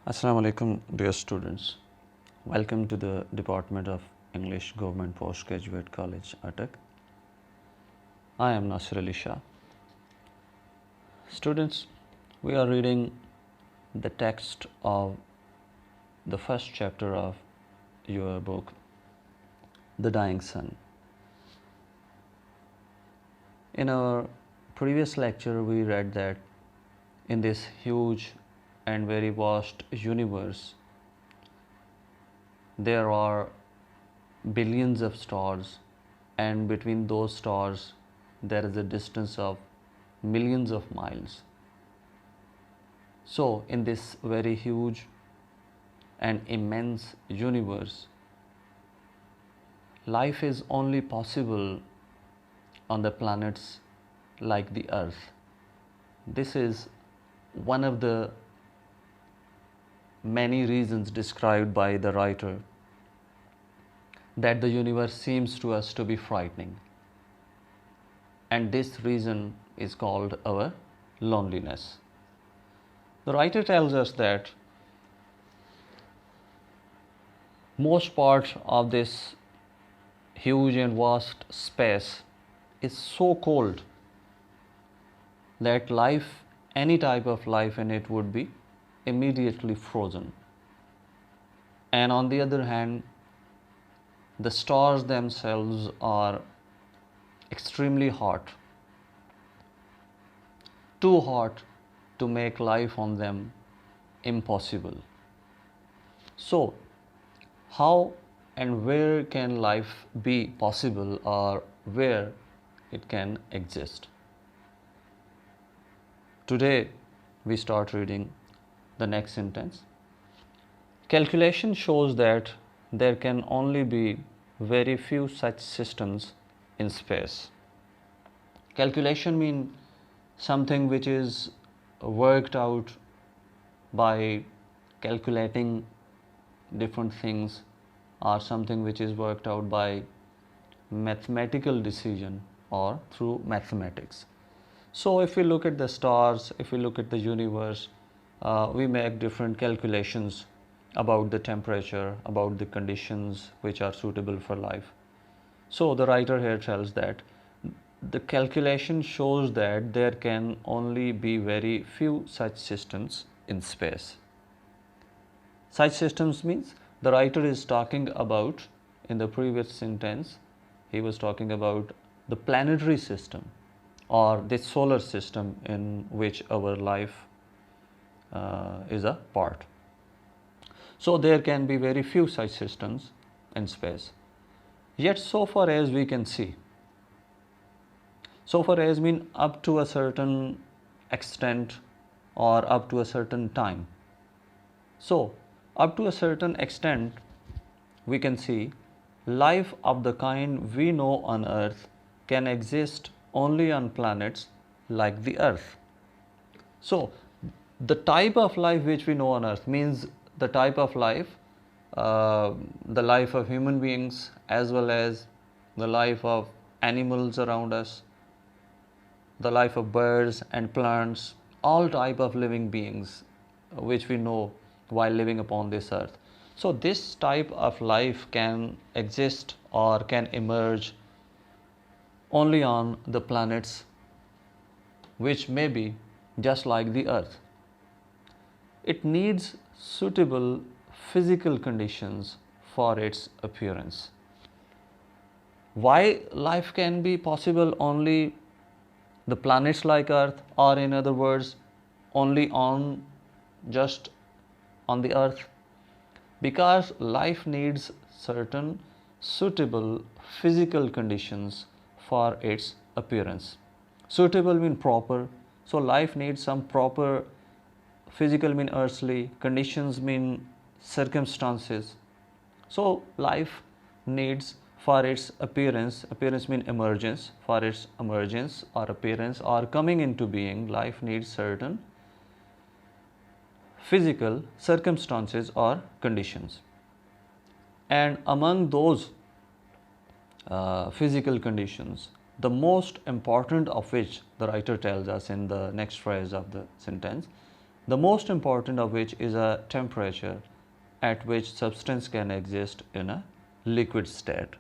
Assalamu alaikum, dear students. Welcome to the Department of English Government Postgraduate College, Attak. I am Nasir Ali Shah. Students, we are reading the text of the first chapter of your book, The Dying Sun. In our previous lecture, we read that in this huge and very vast universe, there are billions of stars, and between those stars, there is a distance of millions of miles. So, in this very huge and immense universe, life is only possible on the planets like the Earth. This is one of the many reasons described by the writer that the universe seems to us to be frightening. And this reason is called our loneliness. The writer tells us that most part of this huge and vast space is so cold that life, any type of life in it, would be immediately frozen. And on the other hand, the stars themselves are extremely hot, too hot to make life on them impossible. So, how and where can life be possible, or where it can exist? Today, we start reading the next sentence. Calculation shows that there can only be very few such systems in space. Calculation means something which is worked out by calculating different things, or something which is worked out by mathematical decision or through mathematics. So if we look at the stars, if we look at the universe, we make different calculations about the temperature, about the conditions which are suitable for life. So the writer here tells that the calculation shows that there can only be very few such systems in space. Such systems means the writer is talking about, in the previous sentence, he was talking about the planetary system or the solar system in which our life is a part. So there can be very few such systems in space. Yet so far as we can see, so far as mean up to a certain extent or up to a certain time. So up to a certain extent, we can see life of the kind we know on Earth can exist only on planets like the Earth. So the type of life which we know on Earth means the type of life, the life of human beings as well as the life of animals around us, the life of birds and plants, all type of living beings which we know while living upon this earth. So this type of life can exist or can emerge only on the planets which may be just like the earth. It needs suitable physical conditions for its appearance. Why life can be possible only the planets like Earth, or in other words, only on just on the Earth? Because life needs certain suitable physical conditions for its appearance. Suitable mean proper, so life needs some proper physical mean earthly, conditions mean circumstances. So life needs for its appearance mean emergence, for its emergence or appearance or coming into being, life needs certain physical circumstances or conditions. And among those physical conditions, the most important of which the writer tells us in the next phrase of the sentence, the most important of which is a temperature at which substance can exist in a liquid state.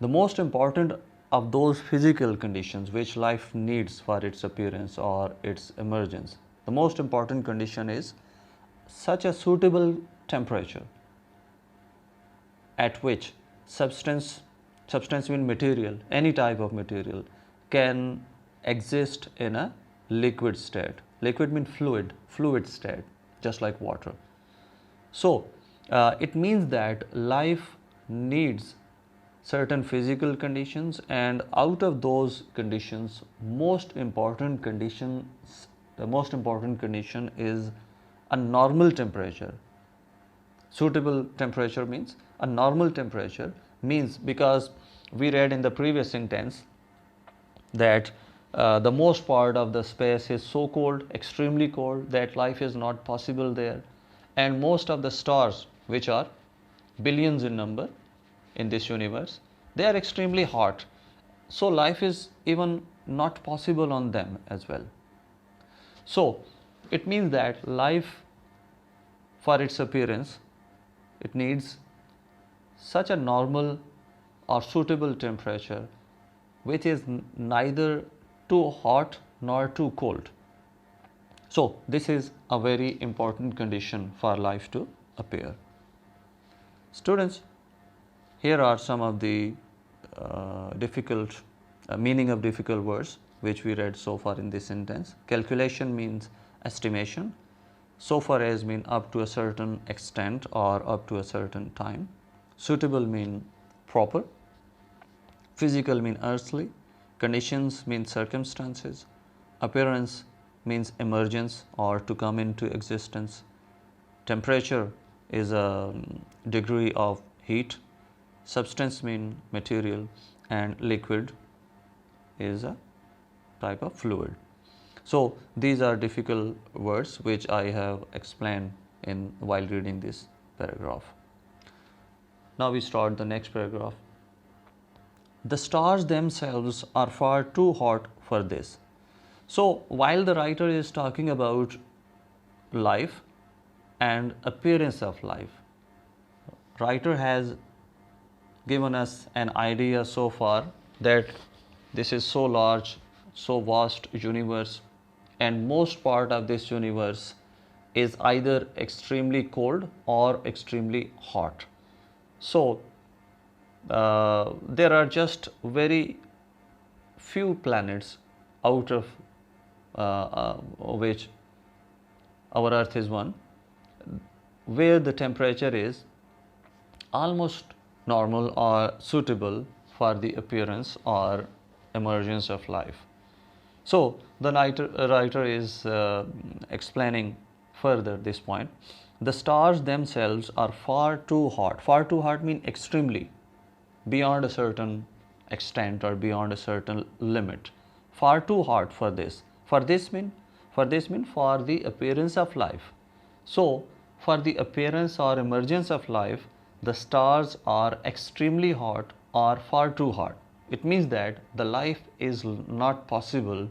The most important of those physical conditions which life needs for its appearance or its emergence, the most important condition is such a suitable temperature at which substance means material, any type of material, can exist in a liquid state. Liquid means fluid state, just like water. So it means that life needs certain physical conditions, and out of those conditions, the most important condition is a normal temperature. Suitable temperature means a normal temperature, means because we read in the previous sentence that the most part of the space is so cold, extremely cold, that life is not possible there, and most of the stars, which are billions in number in this universe, they are extremely hot, so life is even not possible on them as well. So it means that life, for its appearance, it needs such a normal or suitable temperature which is neither too hot nor too cold. So this is a very important condition for life to appear. Students, here are some of the difficult meaning of difficult words which we read so far in this sentence. Calculation means estimation. So far as mean up to a certain extent or up to a certain time. Suitable mean proper. Physical mean earthly. Conditions mean circumstances. Appearance means emergence or to come into existence. Temperature is a degree of heat. Substance mean material, and liquid is a type of fluid. So these are difficult words which I have explained while reading this paragraph. Now we start the next paragraph. The stars themselves are far too hot for this. So while the writer is talking about life and appearance of life, writer has given us an idea so far that this is so large, so vast universe, and most part of this universe is either extremely cold or extremely hot. So there are just very few planets out of which our Earth is one, where the temperature is almost normal or suitable for the appearance or emergence of life. So the writer is explaining further this point. The stars themselves are far too hot. Far too hot means extremely, beyond a certain extent or beyond a certain limit. Far too hot for this. For this mean for the appearance of life. So for the appearance or emergence of life, the stars are extremely hot or far too hot. It means that the life is not possible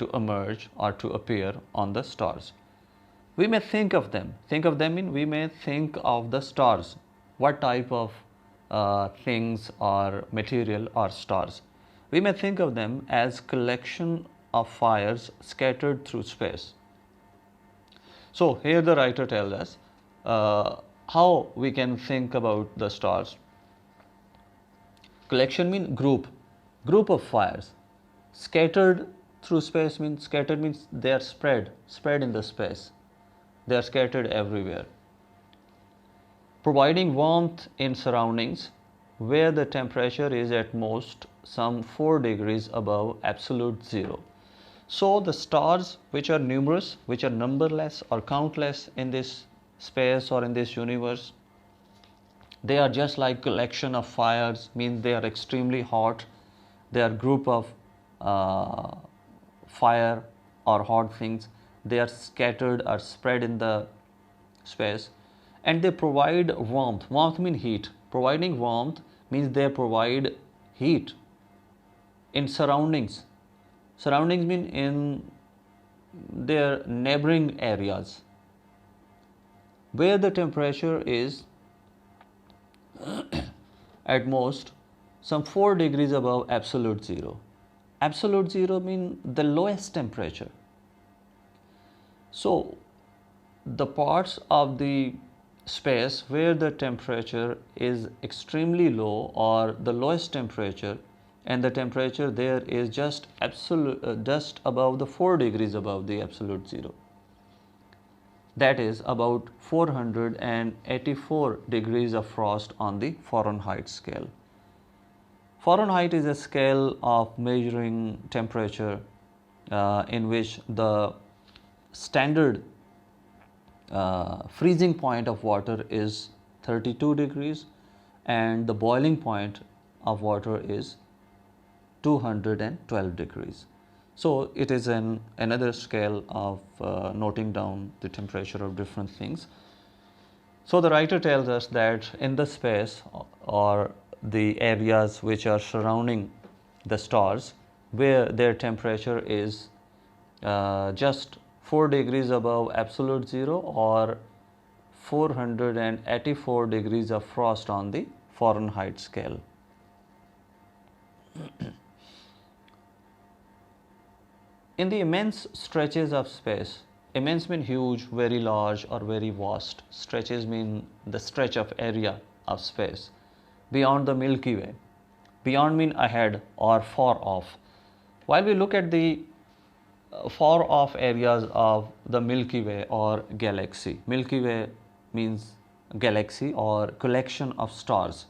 to emerge or to appear on the stars. We may think of them. Think of them mean we may think of the stars. What type of things or material are stars? We may think of them as collection of fires scattered through space. So here the writer tells us how we can think about the stars. Collection means group of fires. Scattered through space means they are spread in the space. They are scattered everywhere. Providing warmth in surroundings where the temperature is at most some 4 degrees above absolute zero. So the stars, which are numerous, which are numberless or countless in this space or in this universe, they are just like collection of fires, means they are extremely hot. They are group of fire or hot things. They are scattered or spread in the space, and they provide warmth. Warmth means heat. Providing warmth means they provide heat in surroundings. Surroundings mean in their neighboring areas where the temperature is at most some 4 degrees above absolute zero. Absolute zero means the lowest temperature. So the parts of the space where the temperature is extremely low or the lowest temperature, and the temperature there is just above the 4 degrees above the absolute zero, that is about 484 degrees of frost on the Fahrenheit scale. Fahrenheit is a scale of measuring temperature in which the standard freezing point of water is 32 degrees and the boiling point of water is 212 degrees. So it is another scale of noting down the temperature of different things. So the writer tells us that in the space or the areas which are surrounding the stars, where their temperature is just 4 degrees above absolute zero or 484 degrees of frost on the Fahrenheit scale. In the immense stretches of space, immense mean huge, very large or very vast. Stretches mean the stretch of area of space. Beyond the Milky Way. Beyond mean ahead or far off. While we look at the far off areas of the Milky Way or galaxy. Milky Way means galaxy or collection of stars.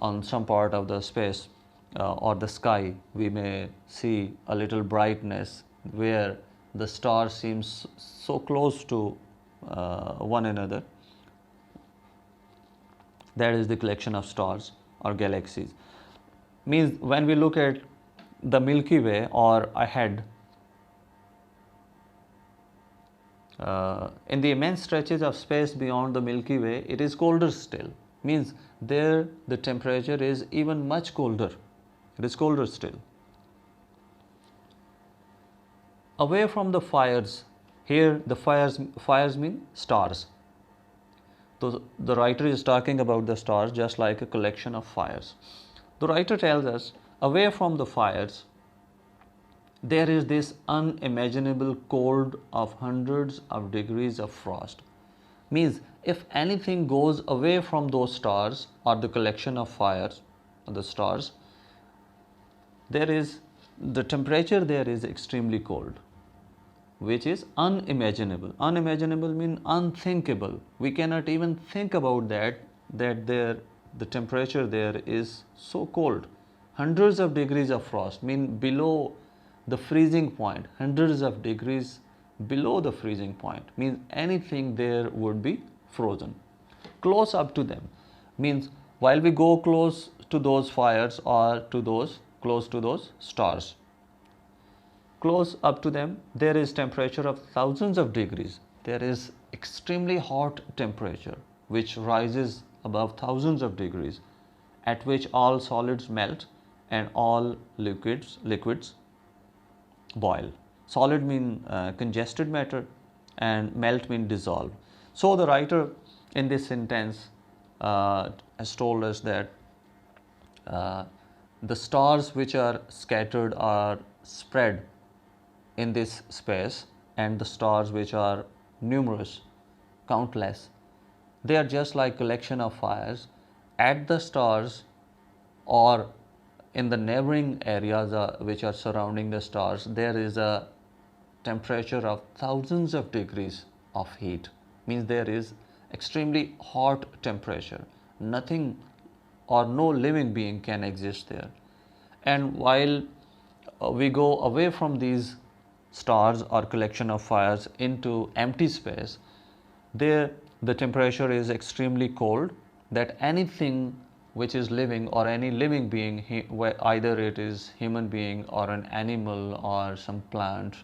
On some part of the space or the sky, we may see a little brightness where the star seems so close to one another. That is the collection of stars or galaxies. Means when we look at the Milky Way or ahead, in the immense stretches of space beyond the Milky Way, it is colder still. Means there the temperature is even much colder. It is colder still. Away from the fires, here the fires mean stars. So the writer is talking about the stars just like a collection of fires. The writer tells us, away from the fires, there is this unimaginable cold of hundreds of degrees of frost. Means if anything goes away from those stars or the collection of fires or the stars, the temperature there is extremely cold, which is unimaginable. Unimaginable means unthinkable. We cannot even think about that the temperature there is so cold. Hundreds of degrees of frost mean below the freezing point, hundreds of degrees below the freezing point, means anything there would be frozen. Close up to them means while we go close to those fires or close to those stars, close up to them, there is temperature of thousands of degrees. There is extremely hot temperature which rises above thousands of degrees, at which all solids melt and all liquids boil. Solid mean congested matter and melt mean dissolve. So the writer in this sentence has told us that the stars which are scattered are spread in this space, and the stars which are numerous, countless, they are just like collection of fires. At the stars or in the neighboring areas which are surrounding the stars, there is a temperature of thousands of degrees of heat. Means there is extremely hot temperature. Nothing or no living being can exist there. And while we go away from these stars or collection of fires into empty space, there the temperature is extremely cold, that anything which is living or any living being, either it is human being or an animal or some plant,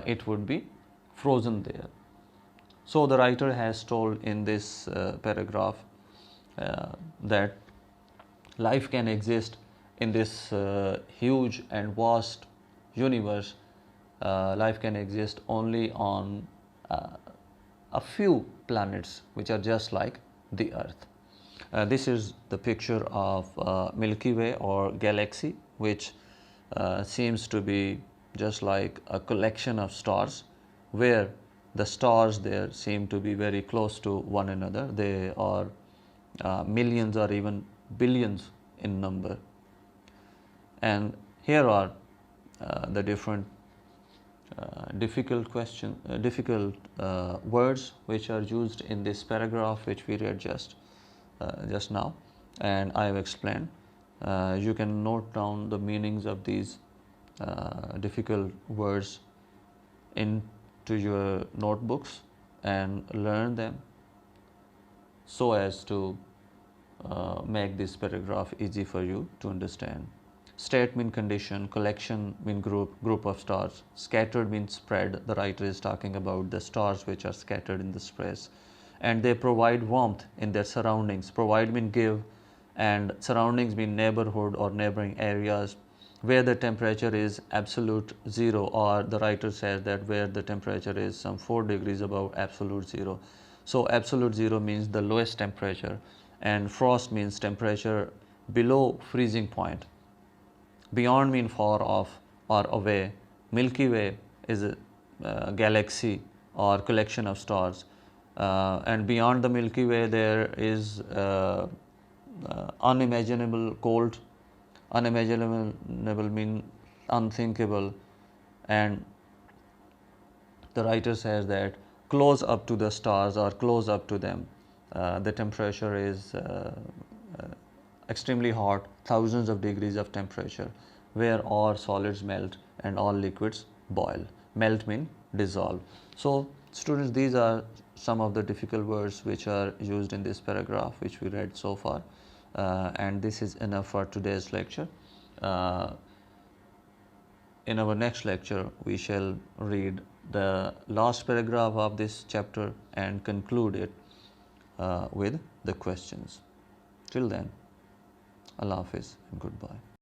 it would be frozen there. So the writer has told in this paragraph that life can exist in this huge and vast universe life can exist only on a few planets which are just like the Earth. This is the picture of Milky Way or galaxy, which seems to be just like a collection of stars, where the stars there seem to be very close to one another. They are millions or even billions in number. And here are the different difficult words which are used in this paragraph which we read just now, and I have explained. You can note down the meanings of these difficult words into your notebooks and learn them so as to make this paragraph easy for you to understand. State means condition, collection means group of stars, scattered means spread. The writer is talking about the stars which are scattered in the space, and they provide warmth in their surroundings. Provide means give, and surroundings mean neighborhood or neighboring areas where the temperature is absolute zero, or the writer says that where the temperature is some 4 degrees above absolute zero. So absolute zero means the lowest temperature, and frost means temperature below freezing point. Beyond means far off or away. Milky Way is a galaxy or collection of stars, and beyond the Milky Way there is unimaginable cold. Unimaginable means unthinkable, and the writer says that close up to the stars or close up to them, the temperature is extremely hot, thousands of degrees of temperature, where all solids melt and all liquids boil. Melt means dissolve. So students, these are some of the difficult words which are used in this paragraph which we read so far, and this is enough for today's lecture. In our next lecture we shall read the last paragraph of this chapter and conclude it with the questions. Till then, Allah Hafiz and goodbye.